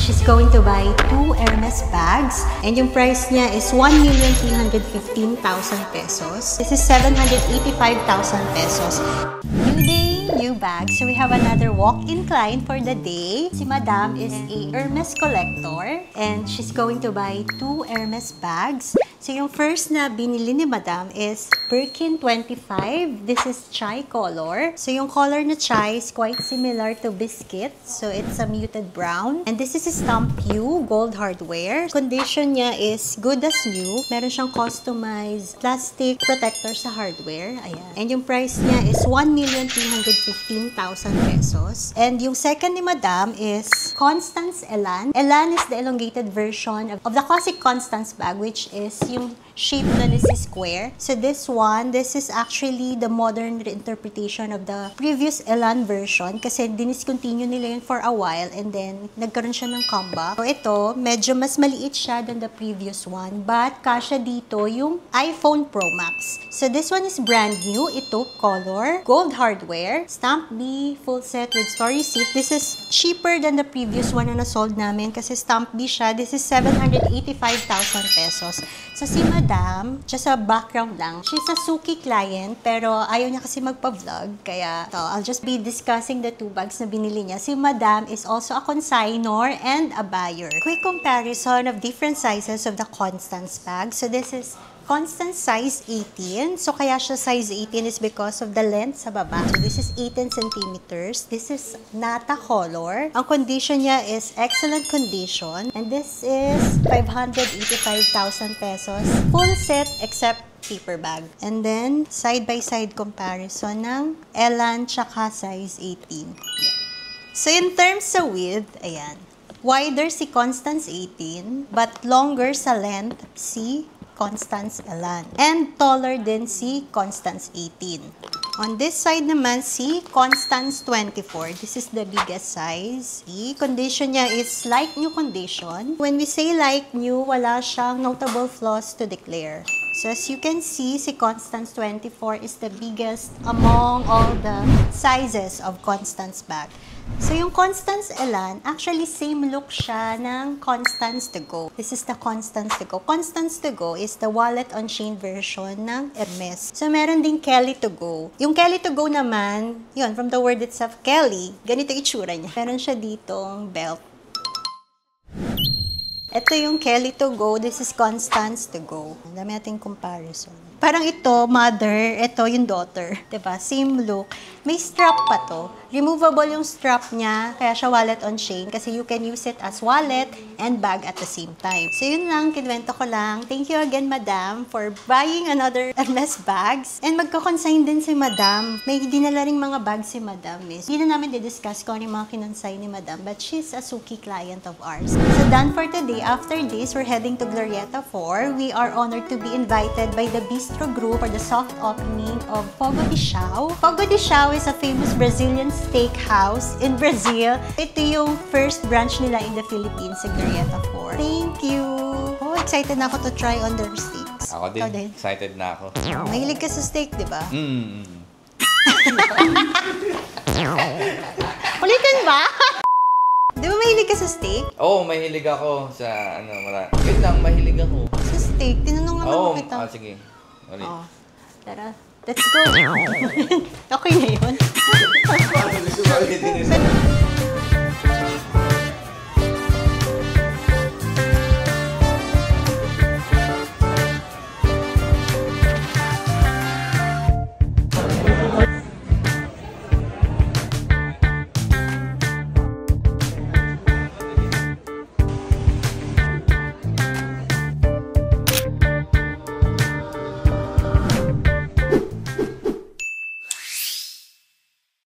she's going to buy 2 Hermes bags. And yung price niya is 1,315,000 pesos. This is 785,000 pesos. New day, new bag. So we have another walk-in client for the day. Si Madam is a Hermes collector. And she's going to buy 2 Hermes bags. So yung first na binili ni Madam is Birkin 25. This is chai color. So yung color na chai is quite similar to biscuit. So it's a muted brown. And this is a Stamp U gold hardware. Condition niya is good as new. Meron siyang customized plastic protector sa hardware. Ayan. And yung price niya is 1,315,000 pesos. And yung second ni Madam is Constance Elan. Elan is the elongated version of the classic Constance bag, which is yung shape na is square. So this one, this is actually the modern reinterpretation of the previous Elan version kasi diniscontinue nila yun for a while and then nagkaroon siya ng comeback. So ito, medyo mas maliit siya than the previous one but kasya dito yung iPhone Pro Max. So this one is brand new. Ito, color, gold hardware, Stamp B, full set with story seat. This is cheaper than the previous one na nasold namin kasi Stamp B siya. This is 785,000 pesos. So si Madam, just a background lang, she's a Suki client pero ayaw niya kasi magpa-vlog. Kaya I'll just be discussing the 2 bags na binili niya. Si Madam is also a consignor and a buyer. Quick comparison of different sizes of the Constance bag. So this is Constance size 18. So kaya siya size 18 is because of the length sa baba. So this is 18 centimeters. This is Nata color. Ang condition niya is excellent condition. And this is 585,000 pesos. Full set except paper bag. And then, side-by-side comparison ng Elan tsaka size 18. Yeah. So in terms sa width, ayan. Wider si Constance 18, but longer sa length si Constance Elan. And taller din si Constance 18. On this side naman, si Constance 24. This is the biggest size. The condition niya is like new condition. When we say like new, wala siyang notable flaws to declare. So as you can see, si Constance 24 is the biggest among all the sizes of Constance bag. So yung Constance Elan, actually same look siya ng Constance to Go. This is the Constance to Go. Constance to Go is the wallet on chain version ng Hermes. So meron din Kelly to Go. Yung Kelly to Go naman, yun, from the word itself, Kelly, ganito itsura niya. Meron siya ditong belt. Ito yung Kelly to Go, this is Constance to Go. Dami nating comparison. Parang ito, mother, ito yung daughter. Diba? Same look. May strap pa to. Removable yung strap niya, kaya siya wallet on chain kasi you can use it as wallet and bag at the same time. So yun lang, kinwento ko lang. Thank you again, Madam, for buying another Hermes bags. And magko-consign din si Madam. May dinala ring mga bags si Madam. Hindi na namin di-discuss kung ano yung mga kinonsign ni Madam, but she's a Suki client of ours. So done for today. After this, we're heading to Glorieta 4. We are honored to be invited by the Bistro Group for the soft opening of Fogo de Chão. Fogo de Chão is a famous Brazilian steakhouse in Brazil. Ito yung first branch nila in the Philippines sa Glorieta 4. Thank you! Oh, excited na ako to try on their steaks. Ako din. Excited na ako. Mahilig ka sa steak, di ba? Ulitin ba? Di ba mahilig ka sa steak? Oo, mahilig ako sa wait lang, mahilig ako. Sa steak? Tinanong naman mo kita. Sige. Ulit. Oh, tara. Let's go. Okay na yun.